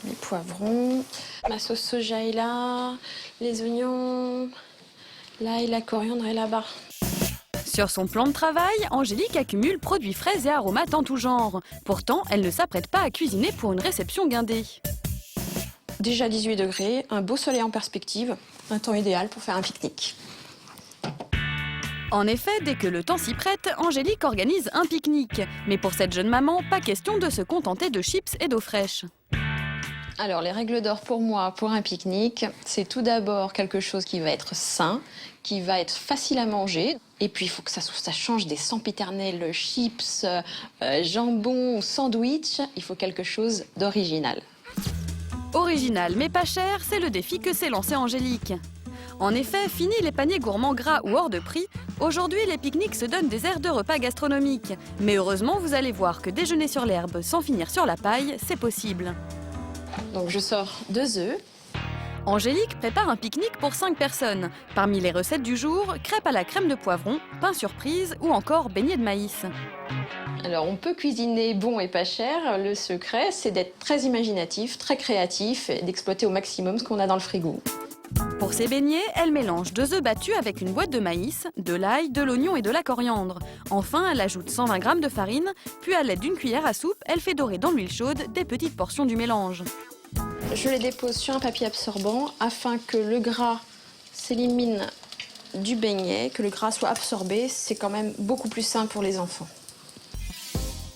Les poivrons, ma sauce soja est là, les oignons, l'ail, la coriandre est là-bas. Sur son plan de travail, Angélique accumule produits frais et aromates en tout genre. Pourtant, elle ne s'apprête pas à cuisiner pour une réception guindée. Déjà 18 degrés, un beau soleil en perspective, un temps idéal pour faire un pique-nique. En effet, dès que le temps s'y prête, Angélique organise un pique-nique. Mais pour cette jeune maman, pas question de se contenter de chips et d'eau fraîche. Alors, les règles d'or pour moi, pour un pique-nique, c'est tout d'abord quelque chose qui va être sain, qui va être facile à manger. Et puis, il faut que ça change des sempiternels chips, jambon, sandwich. Il faut quelque chose d'original. Original mais pas cher, c'est le défi que s'est lancé Angélique. En effet, fini les paniers gourmands gras ou hors de prix, aujourd'hui les pique-niques se donnent des airs de repas gastronomiques. Mais heureusement, vous allez voir que déjeuner sur l'herbe sans finir sur la paille, c'est possible. Donc je sors 2 œufs. Angélique prépare un pique-nique pour 5 personnes. Parmi les recettes du jour, crêpes à la crème de poivron, pain surprise ou encore beignets de maïs. Alors on peut cuisiner bon et pas cher. Le secret, c'est d'être très imaginatif, très créatif et d'exploiter au maximum ce qu'on a dans le frigo. Pour ces beignets, elle mélange 2 œufs battus avec une boîte de maïs, de l'ail, de l'oignon et de la coriandre. Enfin, elle ajoute 120 g de farine, puis à l'aide d'une cuillère à soupe, elle fait dorer dans l'huile chaude des petites portions du mélange. Je les dépose sur un papier absorbant afin que le gras s'élimine du beignet, que le gras soit absorbé. C'est quand même beaucoup plus sain pour les enfants.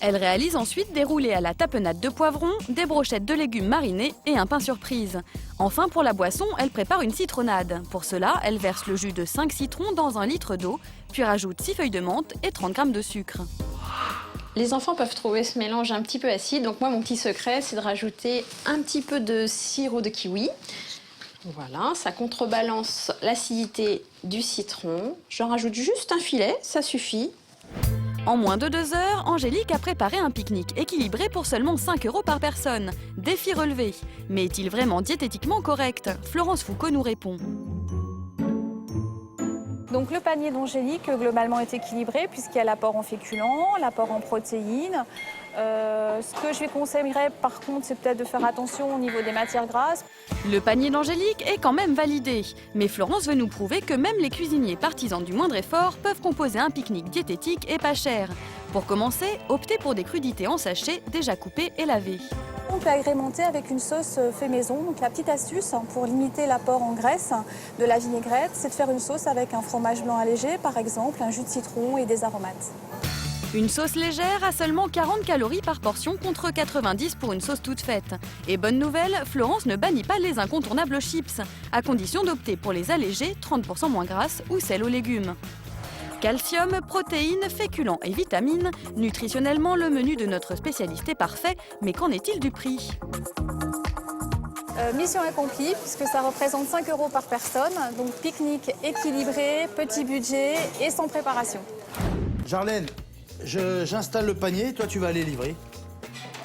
Elle réalise ensuite des roulés à la tapenade de poivron, des brochettes de légumes marinés et un pain surprise. Enfin, pour la boisson, elle prépare une citronnade. Pour cela, elle verse le jus de 5 citrons dans 1 litre d'eau, puis rajoute 6 feuilles de menthe et 30 g de sucre. Les enfants peuvent trouver ce mélange un petit peu acide, donc moi, mon petit secret, c'est de rajouter un petit peu de sirop de kiwi. Voilà, ça contrebalance l'acidité du citron. J'en rajoute juste un filet, ça suffit. En moins de 2 heures, Angélique a préparé un pique-nique équilibré pour seulement 5 € par personne. Défi relevé. Mais est-il vraiment diététiquement correct? Florence Foucault nous répond. Donc le panier d'Angélique globalement est équilibré puisqu'il y a l'apport en féculents, l'apport en protéines. Ce que je lui conseillerais par contre, c'est peut-être de faire attention au niveau des matières grasses. Le panier d'Angélique est quand même validé. Mais Florence veut nous prouver que même les cuisiniers partisans du moindre effort peuvent composer un pique-nique diététique et pas cher. Pour commencer, optez pour des crudités en sachet déjà coupées et lavées. On peut agrémenter avec une sauce fait maison. Donc la petite astuce pour limiter l'apport en graisse de la vinaigrette, c'est de faire une sauce avec un fromage blanc allégé, par exemple, un jus de citron et des aromates. Une sauce légère a seulement 40 calories par portion contre 90 pour une sauce toute faite. Et bonne nouvelle, Florence ne bannit pas les incontournables chips, à condition d'opter pour les allégées, 30 % moins grasses ou celles aux légumes. Calcium, protéines, féculents et vitamines, nutritionnellement le menu de notre spécialiste est parfait, mais qu'en est-il du prix ? Mission accomplie, puisque ça représente 5 € par personne. Donc pique-nique équilibré, petit budget et sans préparation. Jarlène, j'installe le panier, toi tu vas aller livrer.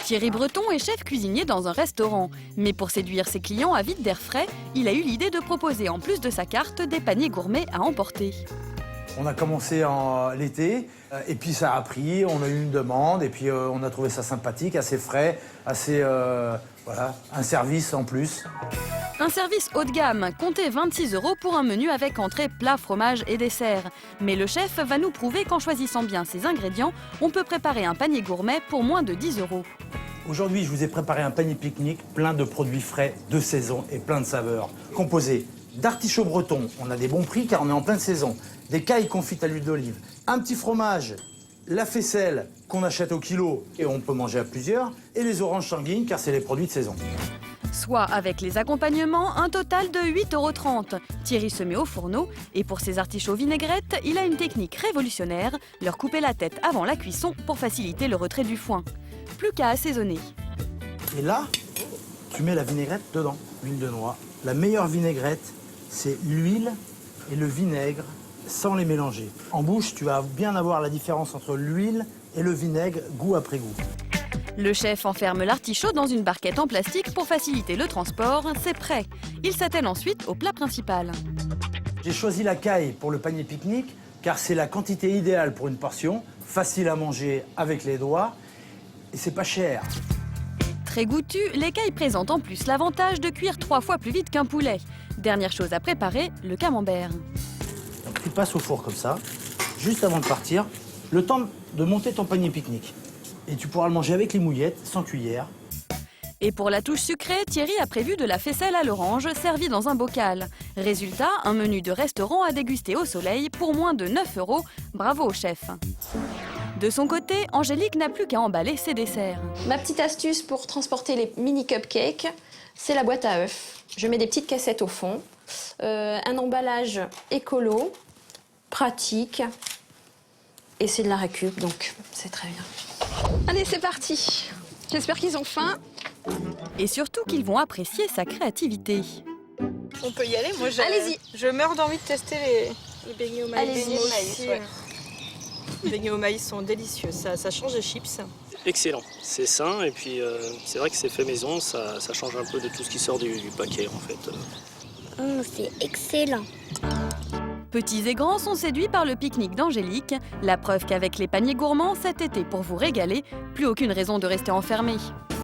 Thierry Breton est chef cuisinier dans un restaurant. Mais pour séduire ses clients avides d'air frais, il a eu l'idée de proposer en plus de sa carte des paniers gourmets à emporter. On a commencé en l'été, et puis ça a pris, on a eu une demande, et puis on a trouvé ça sympathique, assez frais, assez, voilà, un service en plus. Un service haut de gamme, comptez 26 € pour un menu avec entrée, plat, fromage et dessert. Mais le chef va nous prouver qu'en choisissant bien ses ingrédients, on peut préparer un panier gourmet pour moins de 10 €. Aujourd'hui, je vous ai préparé un panier pique-nique plein de produits frais, de saison et plein de saveurs. Composé d'artichauts bretons, on a des bons prix car on est en pleine saison, des cailles confites à l'huile d'olive, un petit fromage, la faisselle qu'on achète au kilo et on peut manger à plusieurs, et les oranges sanguines car c'est les produits de saison. Soit avec les accompagnements, un total de 8,30 €. Thierry se met au fourneau et pour ses artichauts vinaigrettes, il a une technique révolutionnaire, leur couper la tête avant la cuisson pour faciliter le retrait du foin. Plus qu'à assaisonner. Et là, tu mets la vinaigrette dedans, l'huile de noix. La meilleure vinaigrette, c'est l'huile et le vinaigre sans les mélanger. En bouche, tu vas bien avoir la différence entre l'huile et le vinaigre, goût après goût. Le chef enferme l'artichaut dans une barquette en plastique pour faciliter le transport. C'est prêt. Il s'attelle ensuite au plat principal. J'ai choisi la caille pour le panier pique-nique car c'est la quantité idéale pour une portion, facile à manger avec les doigts et c'est pas cher. Très goûtus, l'écaille présente en plus l'avantage de cuire 3 fois plus vite qu'un poulet. Dernière chose à préparer, le camembert. Donc tu passes au four comme ça, juste avant de partir, le temps de monter ton panier pique-nique. Et tu pourras le manger avec les mouillettes, sans cuillère. Et pour la touche sucrée, Thierry a prévu de la faisselle à l'orange servie dans un bocal. Résultat, un menu de restaurant à déguster au soleil pour moins de 9 €. Bravo au chef. De son côté, Angélique n'a plus qu'à emballer ses desserts. Ma petite astuce pour transporter les mini cupcakes, c'est la boîte à œufs. Je mets des petites cassettes au fond. Un emballage écolo, pratique. Et c'est de la récup, donc c'est très bien. Allez, c'est parti. J'espère qu'ils ont faim. Et surtout qu'ils vont apprécier sa créativité. On peut y aller, moi Allez-y. Je meurs d'envie de tester les beignets au maïs. Allez-y. Beignets au maïs, ouais. Les beignets au maïs sont délicieux, ça change des chips. Excellent, c'est sain et puis c'est vrai que c'est fait maison, ça change un peu de tout ce qui sort du paquet en fait. C'est excellent. Petits et grands sont séduits par le pique-nique d'Angélique. La preuve qu'avec les paniers gourmands cet été pour vous régaler, plus aucune raison de rester enfermé.